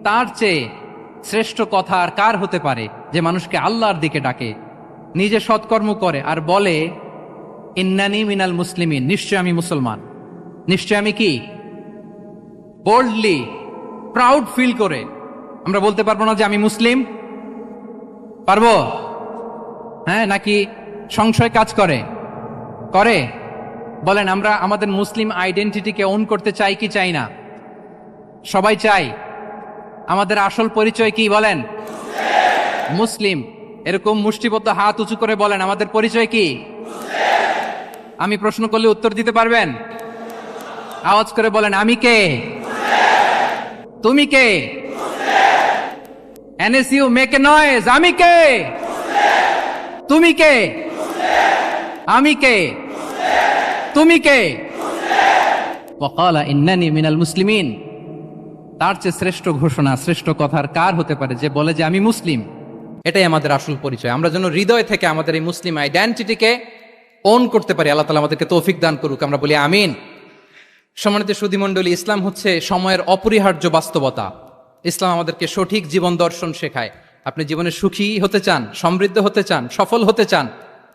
তার চেয়ে শ্রেষ্ঠ কথা আর কার হতে পারে যে মানুষকে আল্লাহর দিকে ডাকে, নিজে সৎকর্ম করে আর বলে ইন্নানি মিনাল মুসলিমিন, নিশ্চয় আমি মুসলমান, নিশ্চয় আমি কি, বোল্ডলি প্রাউড ফিল করে আমরা বলতে পারবো না যে আমি মুসলিম? পারবো? হ্যাঁ, নাকি সংশয় কাজ করে? করে? বলেন, আমরা আমাদের মুসলিম আইডেন্টিটিকে ওন করতে চাই কি চাই না? সবাই চাই। আমাদের আসল পরিচয় কি বলেন? মুসলিম। এরকম মুষ্টিবদ্ধ হাত উঁচু করে বলেন, আমাদের পরিচয় কি? আমি প্রশ্ন করলে উত্তর দিতে পারবেন? আওয়াজ করে বলেন, আমি কে? তুমি কে? এনএসইউ মেক এ নয়েজ, আমি কে? তুমি কে? আমি কে? তুমি কে? ওয়াকালা ইন্নানি মিনাল মুসলিমিন। তার চেয়ে শ্রেষ্ঠ ঘোষণা, শ্রেষ্ঠ কথার কার হতে পারে যে বলে যে আমি মুসলিম? এটাই আমাদের আসল পরিচয়। আমরা যেন হৃদয় থেকে আমাদের এই মুসলিম আইডেন্টিটিকে ওন করতে পারি। আল্লাহ তাআলা আমাদেরকে তৌফিক দান করুক, আমরা বলি আমিন। সম্মানিত সুধী মণ্ডলী, ইসলাম হচ্ছে সময়ের অপরিহার্য বাস্তবতা। ইসলাম আমাদেরকে সঠিক জীবন দর্শন শেখায়। আপনি জীবনে সুখী হতে চান, সমৃদ্ধ হতে চান, সফল হতে চান,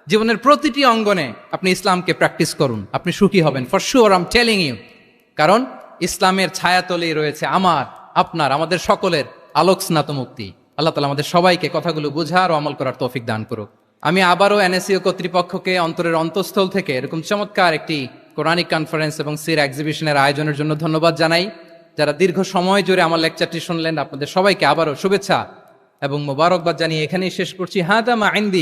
জীবনের প্রতিটি অঙ্গনে আপনি ইসলামকে প্র্যাকটিস করুন, আপনি সুখী হবেন for sure, I am telling you. কারণ ইসলামের ছায়াতলেই রয়েছে আমার, আপনার, আমাদের সকলের আলোক স্নাত মুক্তি। আল্লাহ তাআলা আমাদের সবাইকে কথাগুলো বোঝার ও আমল করার তৌফিক দান করুক। আমি আবারও এনএসইউ কর্তৃপক্ষকে অন্তরের অন্তঃস্থল থেকে এরকম চমৎকার একটি কোরআনিক কনফারেন্স এবং সির এক্সিবিশনের আয়োজনের জন্য ধন্যবাদ জানাই। যারা দীর্ঘ সময় জুড়ে আমার লেকচারটি শুনলেন, আপনাদের সবাইকে আবারও শুভেচ্ছা এবং মোবারকবাদ জানিয়ে এখানেই শেষ করছি। হাদা মা ইনদি।